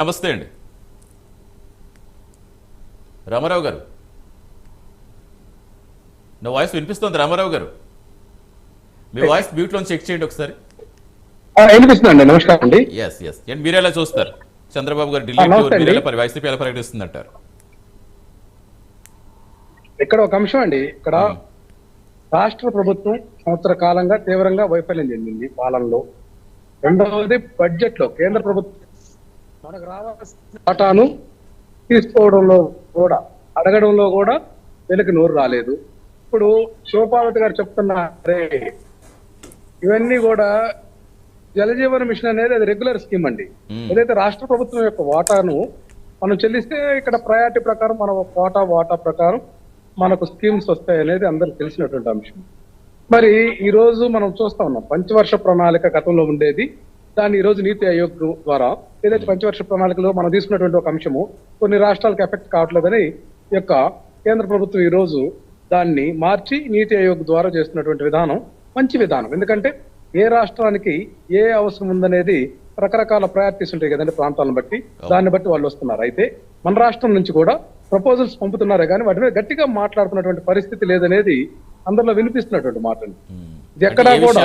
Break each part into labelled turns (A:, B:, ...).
A: నమస్తే అండి రామారావు గారు. నా వాయిస్ వినిపిస్తోంది రామారావు గారు? మీ వాయిస్ మ్యూట్లో చెక్ చేయండి ఒకసారి.
B: వినిపిస్తుందండి. నమస్కారం అండి.
A: ఎస్ ఎస్ అండ్ మీరు ఎలా చూస్తారు? చంద్రబాబు గారు ఢిల్లీ టూర్ మీరు ఎలా వైసీపీ ఎలా ప్రకటిస్తుందంటారు?
B: ఇక్కడ ఒక అంశం అండి. ఇక్కడ రాష్ట్ర ప్రభుత్వం సంవత్సర కాలంగా తీవ్రంగా వైఫల్యం చెందింది పాలనలో. రెండవది బడ్జెట్ లో కేంద్ర ప్రభుత్వం మనకు రావాల్సిన వాటాను తీసుకోవడంలో కూడా అడగడంలో కూడా వెనక్కి నోరు రాలేదు. ఇప్పుడు శివపార్వతి గారు చెప్తున్నారే ఇవన్నీ కూడా జలజీవన మిషన్ అనేది అది రెగ్యులర్ స్కీమ్ అండి. ఏదైతే రాష్ట్ర ప్రభుత్వం యొక్క వాటాను మనం చెల్లిస్తే ఇక్కడ ప్రయారిటీ ప్రకారం మన వాటా ప్రకారం మనకు స్కీమ్స్ వస్తాయి అనేది అందరికి తెలిసినటువంటి అంశం. మరి ఈ రోజు మనం చూస్తా ఉన్నాం పంచవర్ష ప్రణాళిక గతంలో ఉండేది, దాన్ని ఈ రోజు నీతి ఆయోగ్ ద్వారా ఏదైతే పంచవర్ష ప్రణాళికలో మనం తీసుకున్నటువంటి ఒక అంశము కొన్ని రాష్ట్రాలకు ఎఫెక్ట్ కావట్లేదని యొక్క కేంద్ర ప్రభుత్వం ఈ రోజు దాన్ని మార్చి నీతి ఆయోగ్ ద్వారా చేస్తున్నటువంటి విధానం మంచి విధానం. ఎందుకంటే ఏ రాష్ట్రానికి ఏ అవసరం ఉందనేది రకరకాల ప్రయారిటీస్ ఉంటాయి కదండి ప్రాంతాలను బట్టి, దాన్ని బట్టి వాళ్ళు వస్తున్నారు. అయితే మన రాష్ట్రం నుంచి కూడా ప్రపోజల్స్ పంపుతున్నారే కానీ వాటి మీద గట్టిగా మాట్లాడుతున్నటువంటి పరిస్థితి లేదనేది అందరిలో వినిపిస్తున్నటువంటి మాట. ఇది ఎక్కడా కూడా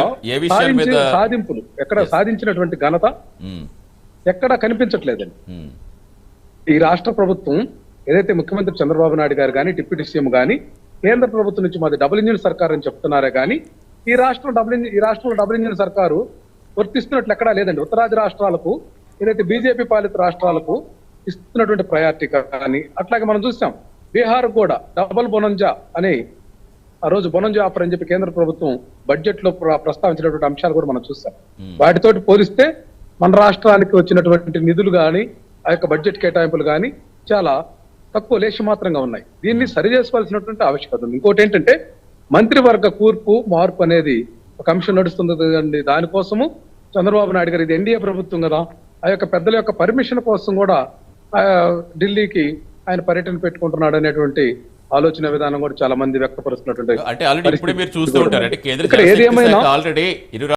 B: సాధింపులు ఎక్కడ సాధించినటువంటి ఘనత ఎక్కడా కనిపించట్లేదండి. ఈ రాష్ట్ర ప్రభుత్వం ఏదైతే ముఖ్యమంత్రి చంద్రబాబు నాయుడు గారు కానీ డిప్యూటీ సీఎం కానీ కేంద్ర ప్రభుత్వం నుంచి మాది డబుల్ ఇంజిన్ సర్కార్ అని చెప్తున్నారే కానీ ఈ రాష్ట్రంలో డబుల్ ఇంజిన్ సర్కారు వర్తిస్తున్నట్లు ఎక్కడా లేదండి. ఉత్తరాది రాష్ట్రాలకు ఏదైతే బీజేపీ పాలిత రాష్ట్రాలకు ఇస్తున్నటువంటి ప్రయారిటీ కానీ అట్లాగే మనం చూసాం బీహార్ కూడా డబుల్ బొనంజా అని ఆ రోజు బొనంజా ఆఫర్ అని చెప్పి కేంద్ర ప్రభుత్వం బడ్జెట్ లో ప్రస్తావించినటువంటి అంశాలు కూడా మనం చూసాం. వాటితోటి పోలిస్తే మన రాష్ట్రానికి వచ్చినటువంటి నిధులు కానీ ఆ యొక్క బడ్జెట్ కేటాయింపులు కానీ చాలా తక్కువ లేశమాత్రంగా ఉన్నాయి. దీన్ని సరి చేసుకోవాల్సినటువంటి ఆవశ్యకత ఉంది. ఇంకోటి ఏంటంటే మంత్రివర్గ మార్పు అనేది ఒక అంశం నడుస్తుంది కదండి. దానికోసము చంద్రబాబు నాయుడు గారు ఇది ఎన్డీఏ ప్రభుత్వం కదా, ఆ యొక్క పెద్దల యొక్క పర్మిషన్ కోసం కూడా ఢిల్లీకి ఆయన పర్యటన పెట్టుకుంటున్నాడు అనేటువంటి ఆలోచన విధానం కూడా చాలా మంది వ్యక్తపరుస్తున్నటువంటి
A: అంటే ఆల్రెడీ మీరు చూస్తూ ఉంటారు. అంటే కేంద్ర